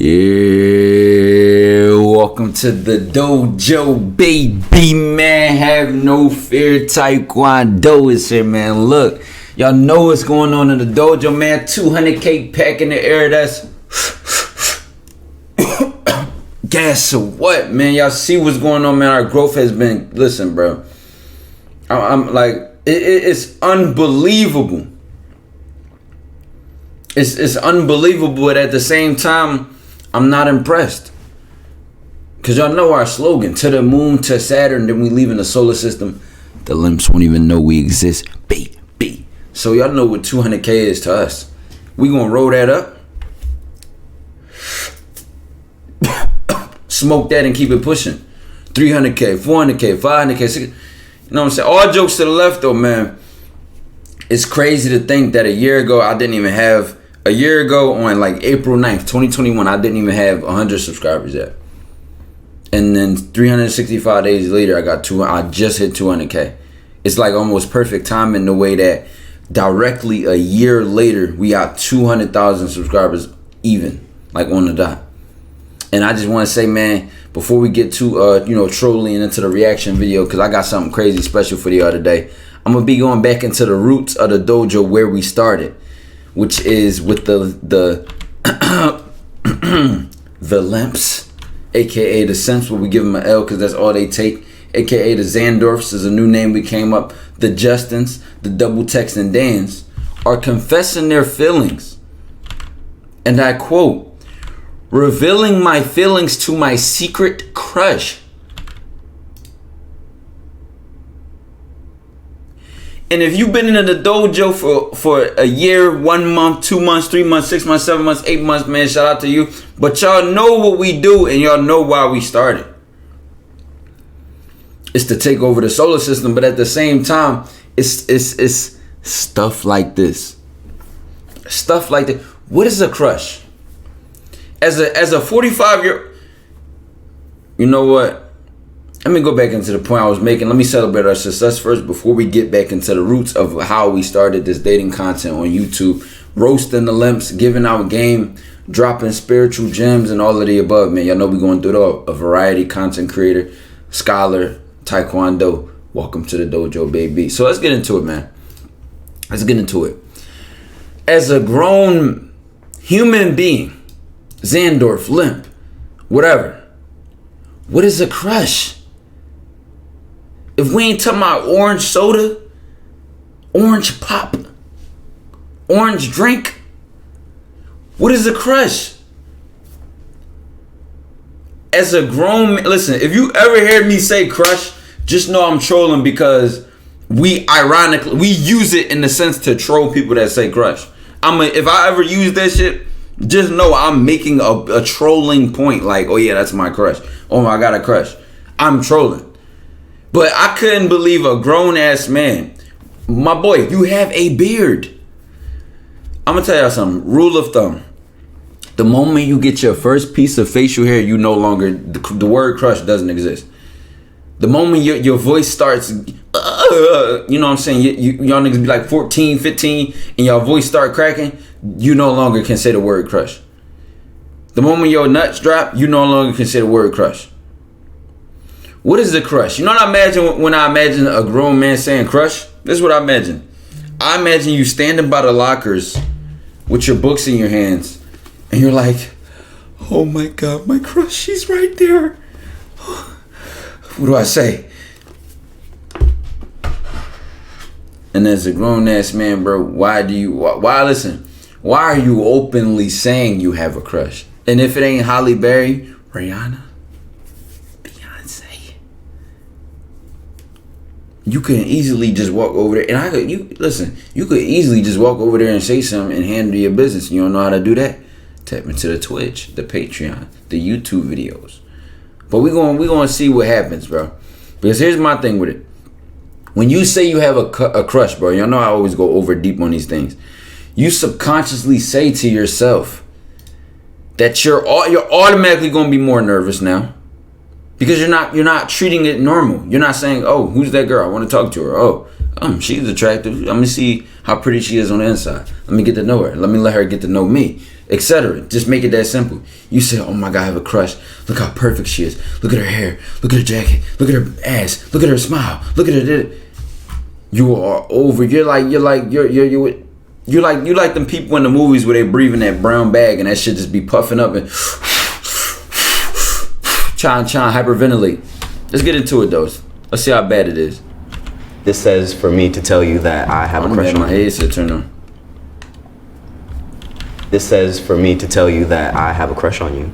Yeah, welcome to the dojo, baby, man. Have no fear, TyKwonDoe is here, man. Look, y'all know what's going on in the dojo, man. 200K pack in the air. That's guess what, man? Y'all see what's going on, man. Our growth has been, listen, bro, I'm like, it's unbelievable. It's unbelievable, but at the same time, I'm not impressed. Because y'all know our slogan, to the moon, to Saturn, then we leave in the solar system. The limps won't even know we exist, baby. So y'all know what 200K is to us. We gonna roll that up, smoke that and keep it pushing. 300K, 400K, 500K, 600K. You know what I'm saying? All jokes to the left though, man. It's crazy to think that a year ago on like April 9th, 2021, I didn't even have 100 subscribers yet. And then 365 days later, I just hit 200K. It's like almost perfect timing the way that directly a year later, we got 200,000 subscribers even, like on the dot. And I just want to say, man, before we get too, trolling into the reaction video, because I got something crazy special for the other day. I'm going to be going back into the roots of the dojo where we started, which is with the limps, aka the SIMPS, where we give them an L because that's all they take, aka the Xandorfs is a new name we came up, the Justins, the Double Text and Dans, are confessing their feelings. And I quote, revealing my feelings to my secret crush. And if you've been in the dojo for a year, 1 month, 2 months, 3 months, 6 months, 7 months, 8 months, man, shout out to you. But y'all know what we do and y'all know why we started. It's to take over the solar system, but at the same time, it's stuff like this. Stuff like that. What is a crush? As a 45-year, you know what? Let me go back into the point I was making. Let me celebrate our success first before we get back into the roots of how we started this dating content on YouTube. Roasting the limps, giving out game, dropping spiritual gems, and all of the above, man. Y'all know we're going through it all. A variety content creator, scholar, TyKwonDoe. Welcome to the dojo, baby. So let's get into it, man. Let's get into it. As a grown human being, Xandorf, limp, whatever, what is a crush? If we ain't talking about orange soda, orange pop, orange drink, what is a crush? As a grown man, listen, if you ever heard me say crush, just know I'm trolling because we use it in the sense to troll people that say crush. If I ever use that shit, just know I'm making a trolling point. Like, oh yeah, that's my crush. Oh my God, I got a crush. I'm trolling. But I couldn't believe a grown-ass man. My boy, you have a beard. I'm going to tell y'all something. Rule of thumb. The moment you get your first piece of facial hair, you no longer, the word crush doesn't exist. The moment your voice starts, you know what I'm saying? Y'all niggas be like 14, 15, and y'all voice start cracking, you no longer can say the word crush. The moment your nuts drop, you no longer can say the word crush. What is a crush? You know what I imagine when I imagine a grown man saying crush? This is what I imagine. I imagine you standing by the lockers with your books in your hands, and you're like, oh my God, my crush, she's right there. What do I say? And as a grown-ass man, bro, why are you openly saying you have a crush? And if it ain't Halle Berry, Rihanna, you can easily just walk over there, and you could easily just walk over there and say something and handle your business. You don't know how to do that? Tap into the Twitch, the Patreon, the YouTube videos. But we're going to see what happens, bro. Because here's my thing with it. When you say you have a crush, bro, y'all know I always go over deep on these things. You subconsciously say to yourself that you're automatically going to be more nervous now. Because you're not treating it normal. You're not saying, oh, who's that girl? I want to talk to her. Oh, she's attractive. Let me see how pretty she is on the inside. Let me get to know her. Let her get to know me. etc. Just make it that simple. You say, oh my God, I have a crush. Look how perfect she is. Look at her hair. Look at her jacket. Look at her ass. Look at her smile. Look at her. You are over. You're like them people in the movies where they breathe in that brown bag and that shit just be puffing up and trying hyperventilate. Let's get into it though. Let's see how bad it is. This says for me to tell you that I have a crush on you. My headset turned on. This says for me to tell you that I have a crush on you.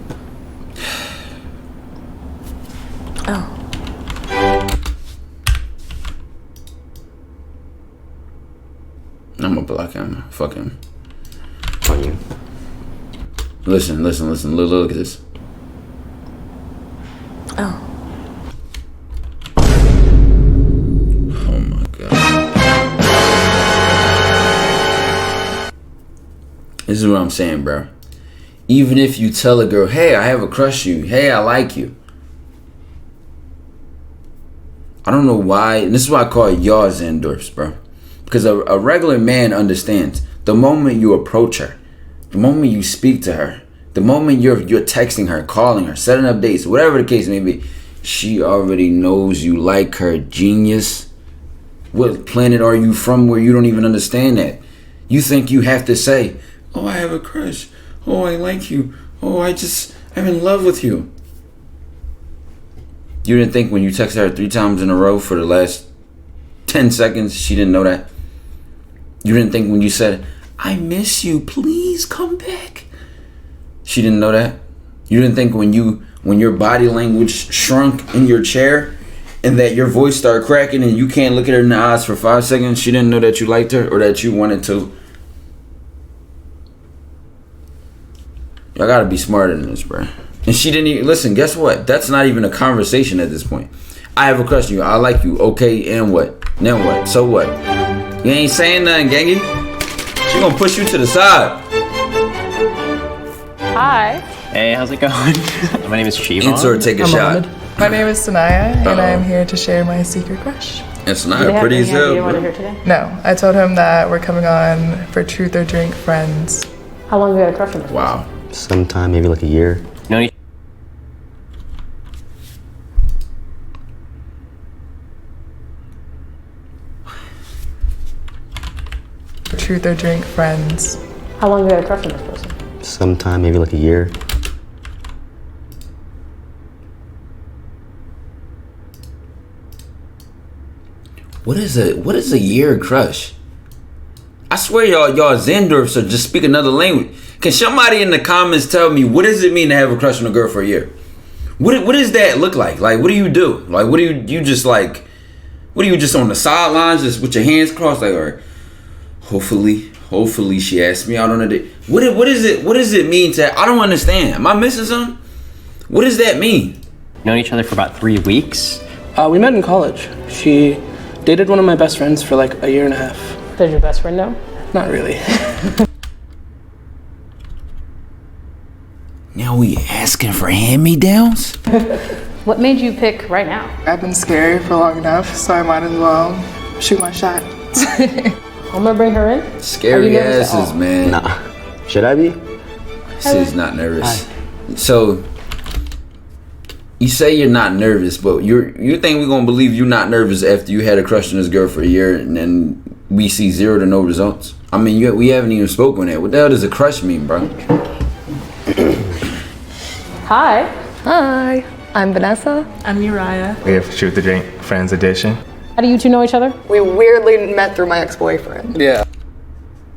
Oh. I'm gonna block him. Fuck him. On you. Listen. Look at this. Oh. Oh my God. This is what I'm saying, bro. Even if you tell a girl, hey, I have a crush on you. Hey, I like you. I don't know why. And this is why I call it y'all Zandorfs, bro. Because a regular man understands. The moment you approach her, the moment you speak to her, the moment you're texting her, calling her, setting up dates, whatever the case may be, she already knows you like her. Genius. What planet are you from where you don't even understand that? You think you have to say, oh, I have a crush. Oh, I like you. Oh, I'm in love with you. You didn't think when you texted her 3 times in a row for the last 10 seconds, she didn't know that? You didn't think when you said, I miss you, please come back, she didn't know that? You didn't think when your body language shrunk in your chair and that your voice started cracking and you can't look at her in the eyes for 5 seconds, she didn't know that you liked her or that you wanted to? Y'all gotta be smarter than this, bro. And she didn't even listen. Guess what? That's not even a conversation at this point. I have a crush on you. I like you. Okay, and what? Then what? So what? You ain't saying nothing, gangy. She gonna push you to the side. Hi. Hey, how's it going? My name is Chivon. Answer or take a shot. My name is Sanaya, and I'm here to share my secret crush. It's not pretty as hell. No, I told him that we're coming on for Truth or Drink Friends. How long have you had a crush on this? Wow. Sometime, maybe like a year. No, Truth or Drink Friends. How long have you had a crush on this person? Sometime, maybe like a year. What is a year crush? I swear y'all Zandorfs are just speak another language. Can somebody in the comments tell me what does it mean to have a crush on a girl for a year? What does that look like? Like, what do you do? Like, what do you just like? What are you just on the sidelines, just with your hands crossed, like, all right, hopefully she asked me out on a date. What does it mean to? I don't understand. Am I missing something? What does that mean? Known each other for about 3 weeks. We met in college. She dated one of my best friends for like a year and a half. Does your best friend know? Not really. Now we asking for hand-me-downs? What made you pick right now? I've been scary for long enough, so I might as well shoot my shot. I'm gonna bring her in. Scary asses, man. Nah. Should I be? She's not nervous. So you say you're not nervous, but you think we're gonna believe you're not nervous after you had a crush on this girl for a year and then we see 0 to no results? I mean, we haven't even spoken on that. What the hell does a crush mean, bro? Hi. Hi. I'm Vanessa. I'm Uriah. We have Truth or Drink Friends Edition. How do you two know each other? We weirdly met through my ex-boyfriend. Yeah.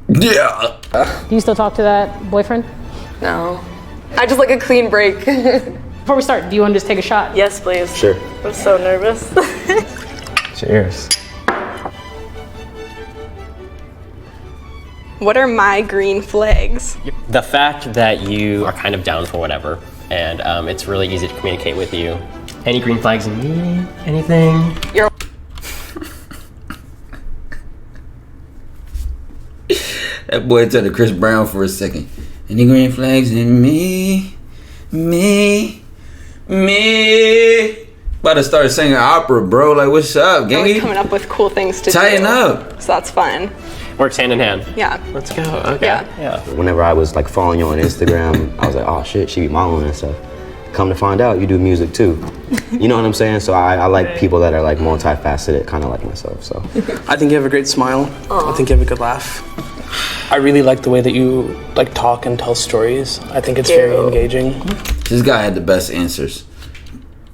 Yeah. Do you still talk to that boyfriend? No. I just like a clean break. Before we start, do you want to just take a shot? Yes, please. Sure. I'm so nervous. Cheers. What are my green flags? The fact that you are kind of down for whatever, and it's really easy to communicate with you. Any green flags in me? Anything? You're That boy turned to Chris Brown for a second. Any green flags in me? About to start singing opera, bro. Like, what's up, always gangy? coming up with cool things to Tighten do. up. So that's fun. Works hand in hand. Yeah. Let's go. Okay. Yeah. Whenever I was like following you on Instagram, I was like, oh shit, she be modeling and stuff. Come to find out, you do music too. You know what I'm saying? So I like people that are like multifaceted, kind of like myself. So I think you have a great smile. I think you have a good laugh. I really like the way that you like talk and tell stories. I think it's very engaging. This guy had the best answers.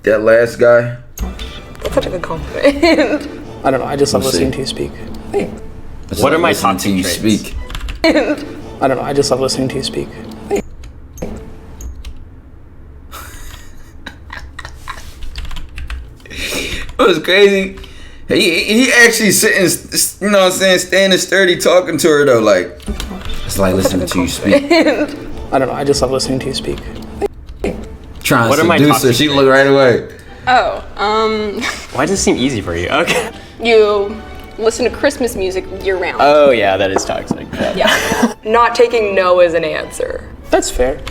That last guy. That's such a good compliment. I don't know. I just love Let's listening see. to you speak. What are my Listening toxic to you traits? speak. I don't know. I just love listening to you speak. It was crazy. He actually sitting, you know what I'm saying, standing sturdy talking to her though. Like, it's like listening to you speak. I don't know. I just love listening to you speak. Trying What to are my seduce her. toxic She looked right away. Why does it seem easy for you? Okay. You listen to Christmas music year round. Oh yeah, that is toxic. Yeah. Not taking no as an answer. That's fair.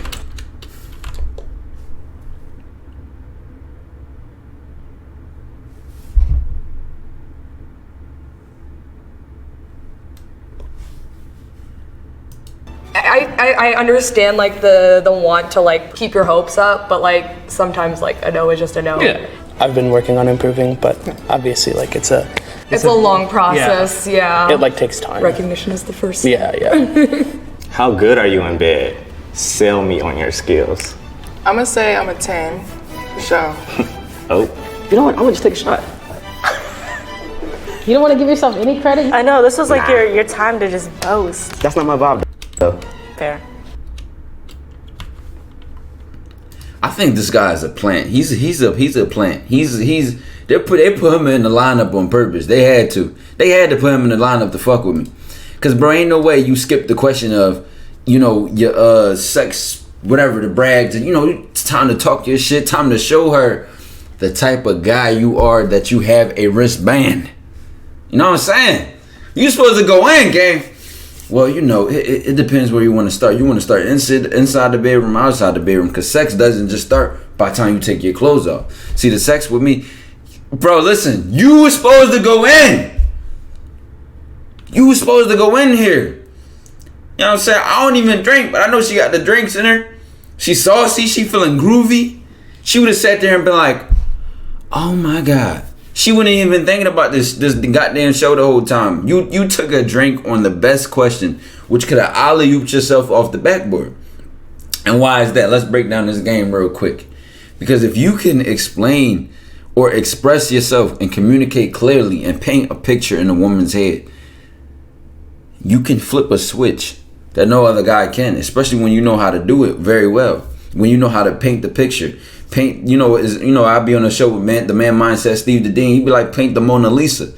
I understand like the want to like keep your hopes up, but like sometimes like a no is just a no. Yeah. I've been working on improving, but obviously like it's a long process, yeah. It like takes time. Recognition is the first. Yeah. How good are you in bed? Sell me on your skills. I'm gonna say I'm a 10. For sure. oh, you know what? I'm gonna just take a shot. You don't want to give yourself any credit? I know, this was like your time to just boast. That's not my vibe though. Fair. I think this guy is a plant. He's a plant. They put him in the lineup on purpose. They had to put him in the lineup to fuck with me. Cause bro, ain't no way you skip the question of, you know, your sex, whatever, the brags. You know, it's time to talk your shit. Time to show her the type of guy you are, that you have a wristband. You know what I'm saying? You supposed to go in, gang. Well, you know, it depends where you want to start. You want to start inside the bedroom, outside the bedroom, because sex doesn't just start by the time you take your clothes off. See, the sex with me, bro, listen, you were supposed to go in. You were supposed to go in here. You know what I'm saying? I don't even drink, but I know she got the drinks in her. She's saucy, she feeling groovy. She would have sat there and been like, oh my God. She wouldn't even been thinking about this goddamn show the whole time. You took a drink on the best question, which could have alley-ooped yourself off the backboard. And why is that? Let's break down this game real quick. Because if you can explain or express yourself and communicate clearly and paint a picture in a woman's head, you can flip a switch that no other guy can, especially when you know how to do it very well. When you know how to paint the picture. Paint, I'd be on a show with the man mindset, Steve the Dean. He'd be like, paint the Mona Lisa.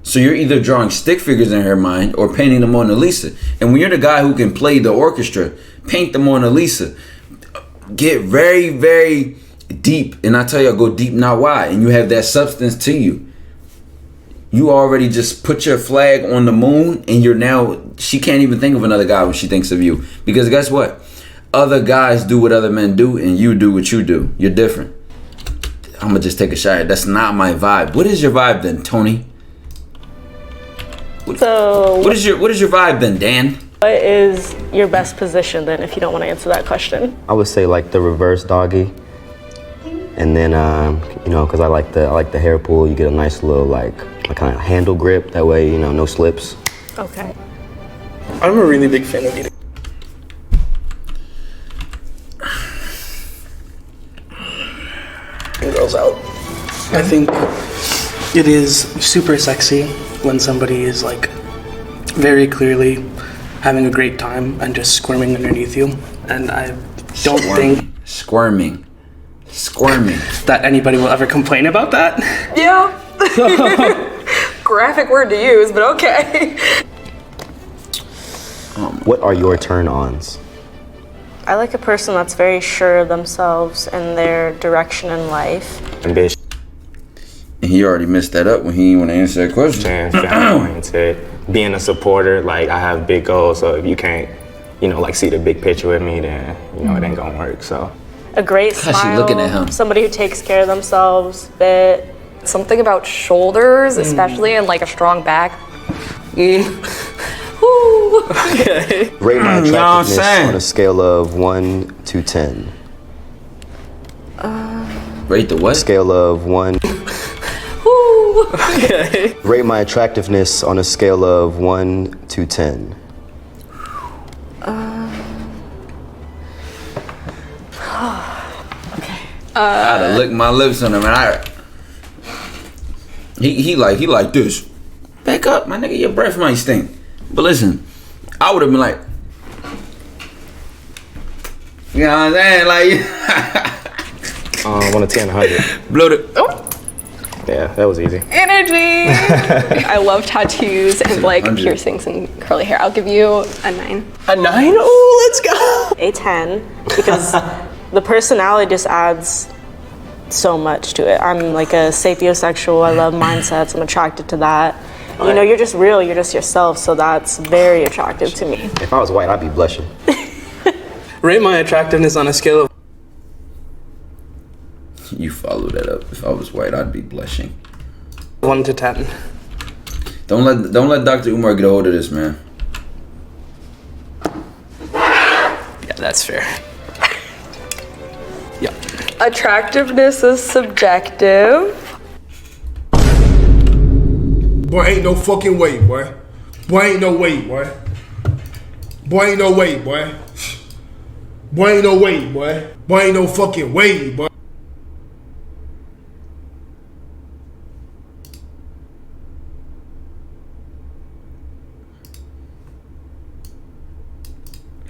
So you're either drawing stick figures in her mind or painting the Mona Lisa. And when you're the guy who can play the orchestra, paint the Mona Lisa. Get very, very deep. And I tell you, go deep, not wide. And you have that substance to you. You already just put your flag on the moon, and she can't even think of another guy when she thinks of you. Because guess what? Other guys do what other men do, and you do what you do. You're different. I'm gonna just take a shot. That's not my vibe. What is your vibe then, Tony? What is your vibe then, Dan? What is your best position then, if you don't want to answer that question? I would say like the reverse doggy, and then because I like the hair pull. You get a nice little like kind of handle grip. That way, no slips. Okay. I'm a really big fan of eating. Girls out. I think it is super sexy when somebody is like very clearly having a great time and just squirming underneath you. And I don't think squirming that anybody will ever complain about that. Yeah. Graphic word to use, but okay. What are your turn-ons? I like a person that's very sure of themselves and their direction in life. Ambition. And he already messed that up when he didn't want to answer that question. Family-oriented. Being a supporter, like I have big goals, so if you can't, like see the big picture with me, then it ain't gonna work. So A great Gosh, smile. you looking at him. Somebody who takes care of themselves, fit. Something about shoulders, especially, and like a strong back. Woo. Okay. Rate my You know what I'm attractiveness saying? on a scale of 1 to 10. Rate the what? Scale of 1. Okay. Rate my attractiveness on a scale of 1 to 10. I had to lick my lips on him, and he like this. Back up, my nigga. Your breath might stink. But listen, I would have been like, you know what I'm saying? Like, 1 to 10, 100. blow the. Yeah, that was easy. Energy. I love tattoos and like 100. piercings and curly hair. I'll give you a 9. A 9? Oh, let's go. A 10 because the personality just adds so much to it. I'm like a sapiosexual. I love mindsets. I'm attracted to that. You know, you're just real. You're just yourself. So that's very attractive to me. If I was white, I'd be blushing. Rate my attractiveness on a scale of You follow that up. If I was white, I'd be blushing. 1 to 10. Don't let Dr. Umar get a hold of this, man. Yeah, that's fair. Yeah. Attractiveness is subjective. Boy, ain't no fucking way, boy. Boy, ain't no way, boy. Boy, ain't no way, boy. Boy, ain't no way, boy. Boy, ain't no fucking way, boy.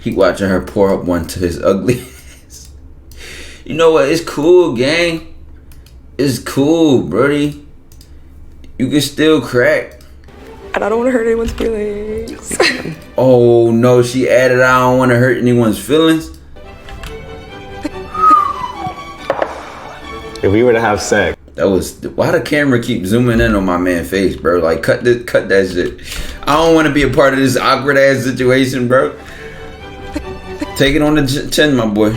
He watching her pour up one to his ugly ass. You know what? It's cool, gang. It's cool, brody. You can still crack. And I don't want to hurt anyone's feelings. Oh no, she added I don't want to hurt anyone's feelings. If we were to have sex, That was why the camera keep zooming in on my man's face, bro. Like cut that shit. I don't want to be a part of this awkward ass situation, bro. Take it on the chin, my boy.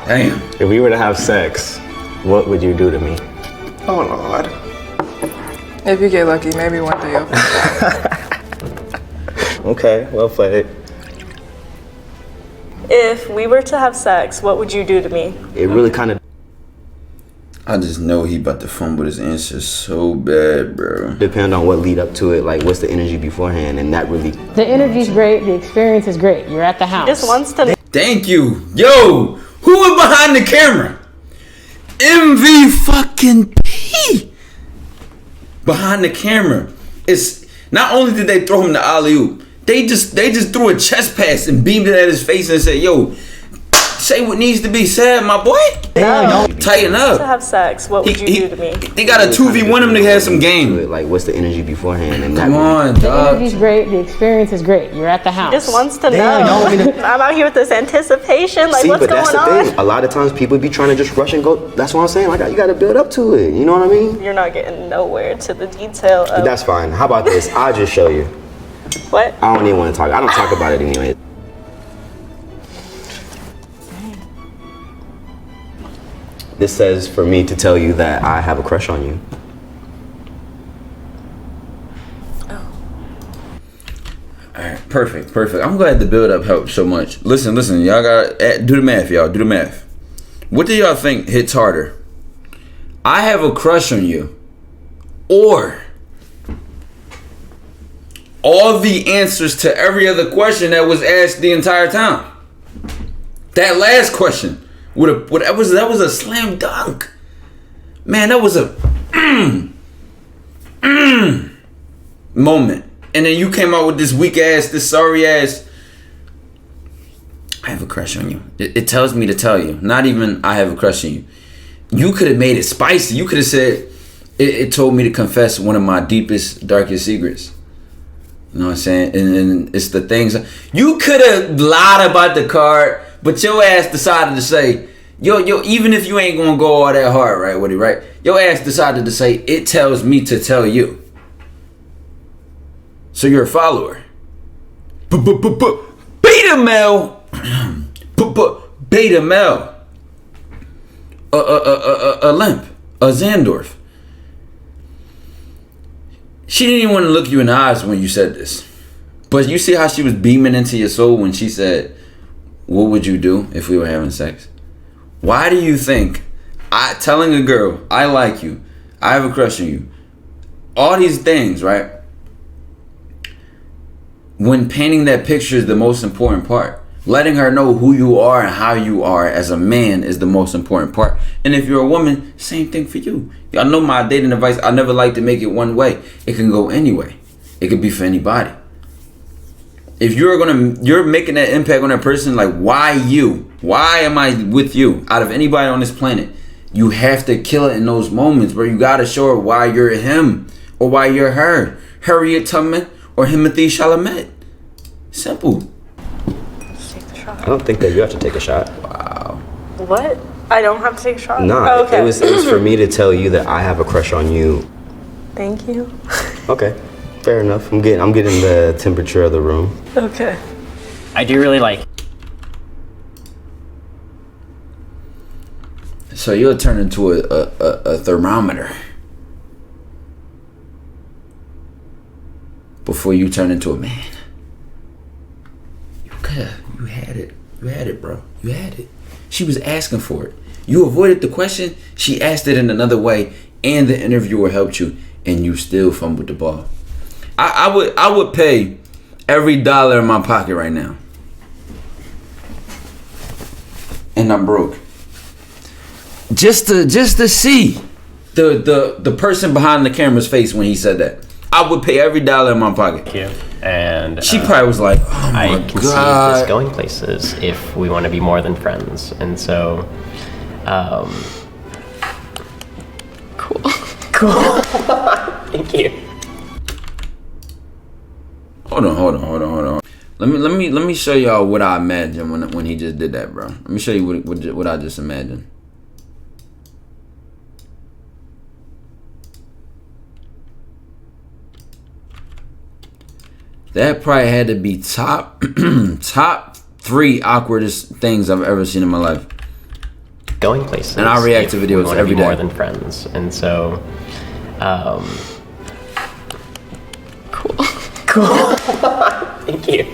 Damn. if we were to have sex, what would you do to me? Oh, Lord. If you get lucky, maybe one day you'll Okay, well played. If we were to have sex, what would you do to me? It really kind of I just know he about to fumble his answer so bad, bro. depend on what lead up to it. Like, what's the energy beforehand, and that really. The energy's great. The experience is great. You're at the house. Just wants to. Thank you. Yo, who was behind the camera? MV fucking P. Behind the camera. It's not only did they throw him the alley-oop, they just threw a chest pass and beamed it at his face and said, yo, say what needs to be said, my boy. Tighten To up. have sex, what would you do to me? They got a 2v1 him to have some game. Like, what's the energy beforehand, and that Come really. on, The dog. energy's great. The experience is great. You're at the house. Just wants to know. I'm out here with this anticipation. Like, See, what's but that's going the on? thing. A lot of times people be trying to just rush and go. That's what I'm saying. Like, you got to build up to it. You know what I mean? You're not getting nowhere to the detail of That's fine. How about this? I'll just show you. what? I don't even want to talk. I don't talk about it anyway. This says for me to tell you that I have a crush on you. Alright, perfect. I'm glad the build up helped so much. Listen, y'all gotta do the math, y'all. Do the math. What do y'all think hits harder? I have a crush on you, or all the answers to every other question that was asked the entire time? That last question that was a slam dunk. Man, that was a moment. And then you came out with this weak ass, this sorry ass. I have a crush on you. It tells me to tell you. Not even I have a crush on you. You could have made it spicy. You could have said, it told me to confess one of my deepest, darkest secrets. You know what I'm saying? And it's the things. You could have lied about the card, but your ass decided to say, yo, even if you ain't gonna go all that hard, right, Woody, right? Your ass decided to say, it tells me to tell you. So you're a follower. Beta male. Beta male. A limp. A Zandorf. She didn't even want to look you in the eyes when you said this. But you see how she was beaming into your soul when she said, what would you do if we were having sex? Why do you think telling a girl, I like you, I have a crush on you, all these things, right? When painting that picture is the most important part. Letting her know who you are and how you are as a man is the most important part. And if you're a woman, same thing for you. Y'all know my dating advice, I never like to make it one way. It can go any way. It could be for anybody. If you're making that impact on that person, like, why you? Why am I with you? Out of anybody on this planet, you have to kill it in those moments where you gotta show her why you're him or why you're her. Harriet Tubman or Timothy Chalamet. Simple. I don't think that you have to take a shot. Wow. What? I don't have to take a shot? Nah, Oh, okay. it was for me to tell you that I have a crush on you. Thank you. Okay, fair enough. I'm getting the temperature of the room. Okay. I do really like. So you'll turn into a thermometer before you turn into a man. You had it. You had it, bro. You had it. She was asking for it. You avoided the question. She asked it in another way, and the interviewer helped you, and you still fumbled the ball. I would pay every dollar in my pocket right now, and I'm broke. Just to see the person behind the camera's face when he said that. I would pay every dollar in my pocket. Thank you. And she probably was like, oh my I can God. see this going places if we want to be more than friends. And so, Cool. Thank you. Hold on. Let me show y'all what I imagined when he just did that, bro. Let me show you what I just imagined. That probably had to be top 3 awkwardest things I've ever seen in my life. Going places. And I react to videos every day. More than friends. And so, Cool. Thank you.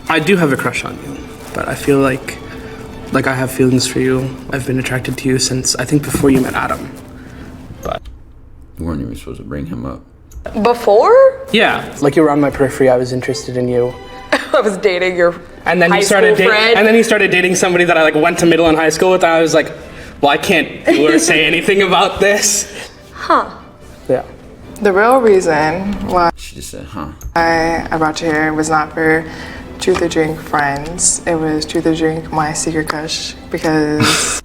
I do have a crush on you, but I feel like I have feelings for you. I've been attracted to you since, I think, before you met Adam. But you weren't even supposed to bring him up. Before? Yeah, like you were on my periphery. I was interested in you. I was dating your And then high you started school friend. and then you started dating somebody that I like went to middle and high school with. And I was like, well, I can't do or say anything about this. Huh. Yeah. The real reason why She just said, huh. I brought you here was not for Truth or Drink friends. It was Truth or Drink my secret crush because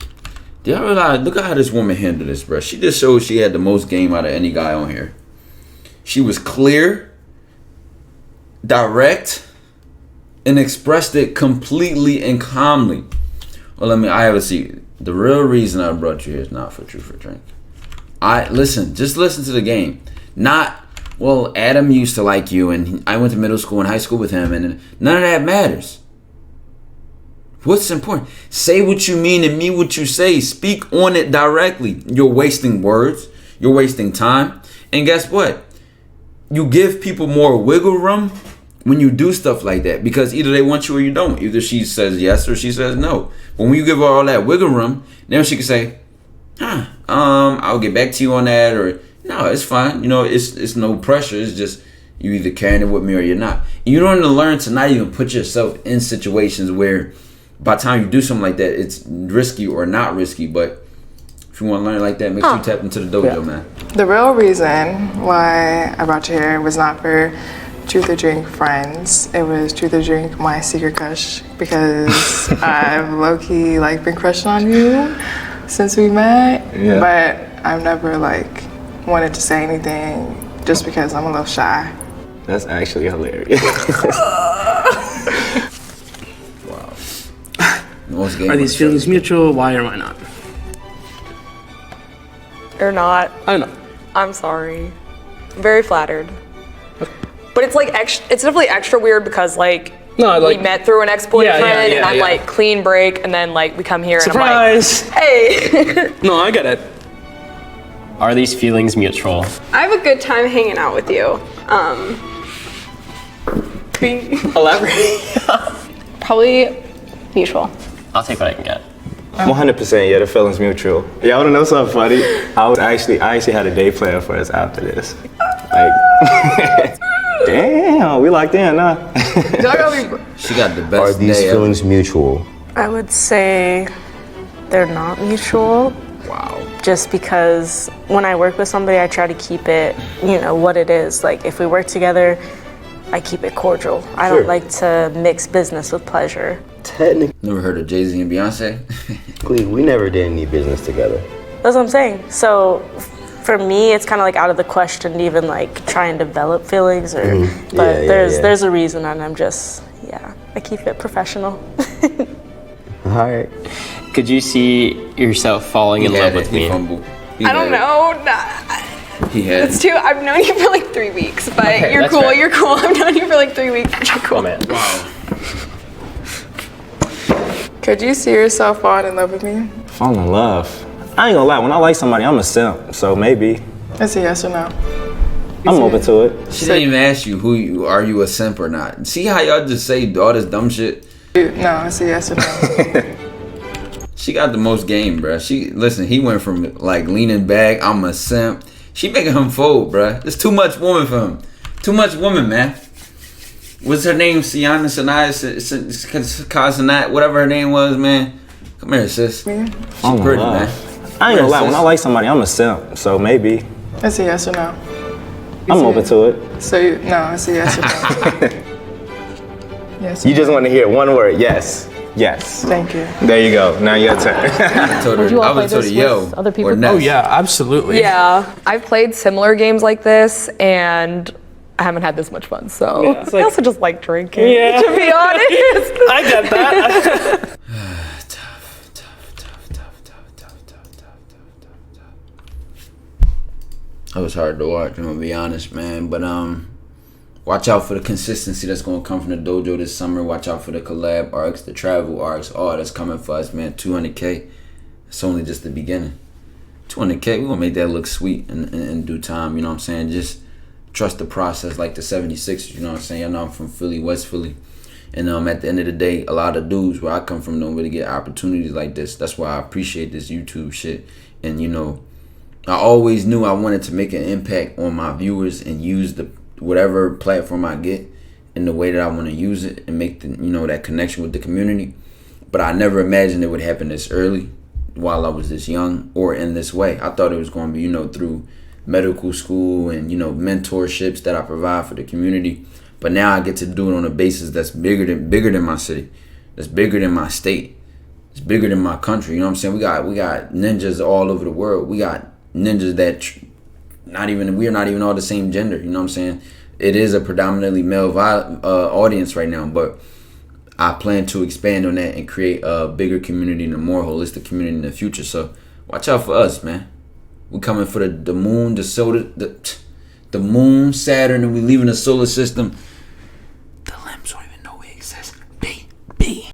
Do y'all realize, look at how this woman handled this, bro. She just showed she had the most game out of any guy on here. She was clear, direct, and expressed it completely and calmly. Well, I have a seat. The real reason I brought you here is not for Truth or Drink. Just listen to the game. Not, well, Adam used to like you, and I went to middle school and high school with him, and none of that matters. What's important? Say what you mean and mean what you say. Speak on it directly. You're wasting words. You're wasting time. And guess what? You give people more wiggle room when you do stuff like that, because either they want you or you don't. Either she says yes or she says no. But when you give her all that wiggle room, then she can say, I'll get back to you on that, or no, it's fine. You know, it's no pressure. It's just you either carrying it with me or you're not. And you don't learn to not even put yourself in situations where by the time you do something like that, it's risky or not risky. But if you want to learn like that, make sure you tap into the dojo, man. the real reason why I brought you here was not for Truth or Drink friends. It was Truth or Drink my secret crush because I've low-key like been crushing on you since we met. Yeah. But I've never like wanted to say anything just because I'm a little shy. That's actually hilarious. Are these feelings mutual? Why or why not? Or not. I don't know. I'm sorry. I'm very flattered. But it's like it's definitely extra weird because like we met through an ex-boyfriend and I'm like clean break, and then like we come here Surprise. and I'm like, hey. No, I get it. Are these feelings mutual? I have a good time hanging out with you. Elaborate. Probably mutual. I'll take what I can get. 100%, yeah, the feeling's mutual. Y'all wanna know something funny? I actually had a day plan for us after this. Like, damn, we locked in, huh? She got the best Are these day feelings mutual? I would say they're not mutual. Wow. Just because when I work with somebody, I try to keep it, what it is. Like if we work together, I keep it cordial. I don't like to mix business with pleasure. Technically, Never heard of Jay-Z and Beyonce? we never did any business together. That's what I'm saying. So for me, it's kind of like out of the question to even like try and develop feelings but there's a reason, and I'm just, I keep it professional. All right. Could you see yourself falling in love with me? I don't know. He had It's too. I've known you for like 3 weeks, but Okay, you're that's cool. fair. You're cool. I've known you for like 3 weeks. But you're cool. Oh man. Wow. Could you see yourself falling in love with me? Fall in love. I ain't gonna lie, when I like somebody, I'm a simp, so maybe. That's a yes or no. I'm open to it. She didn't even ask you are you a simp or not. See how y'all just say all this dumb shit? No, it's a yes or no. She got the most game, bruh. He went from like leaning back, I'm a simp. She making him fold, bruh. There's too much woman for him. Too much woman, man. What's her name? Sienna, Sanaya, whatever her name was, man. Come here, sis. She pretty, man. I ain't gonna lie, when I like somebody, I'm a simp, so maybe. That's a yes or no. I'm open to it. So no, it's a yes or no. Yes. You just want to hear one word, yes. Yes. Thank you. There you go. Now your turn. Would you all play this with other people? Oh yeah, absolutely. Yeah, I've played similar games like this, and I haven't had this much fun. So I also just like drinking. To be honest, I get that. That was hard to watch, I'm gonna be honest, man. But watch out for the consistency that's gonna come from the dojo this summer. Watch out for the collab arcs, the travel arcs, all that's coming for us, man. 200K. It's only just the beginning. 200K, we're gonna make that look sweet in due time, you know what I'm saying? Just trust the process like the 76ers, you know what I'm saying? I know I'm from Philly, West Philly. And at the end of the day, a lot of dudes where I come from don't really get opportunities like this. That's why I appreciate this YouTube shit. And I always knew I wanted to make an impact on my viewers and use whatever platform I get in the way that I want to use it and make that connection with the community. But I never imagined it would happen this early while I was this young or in this way. I thought it was going to be, through medical school and, mentorships that I provide for the community. But now I get to do it on a basis that's bigger than my city, that's bigger than my state, it's bigger than my country. You know what I'm saying? We got ninjas all over the world. We got ninjas that we're not even all the same gender. You know what I'm saying? It is a predominantly male audience right now, but I plan to expand on that and create a bigger community and a more holistic community in the future. So watch out for us, man. We coming for the moon, the moon, Saturn, and we leaving the solar system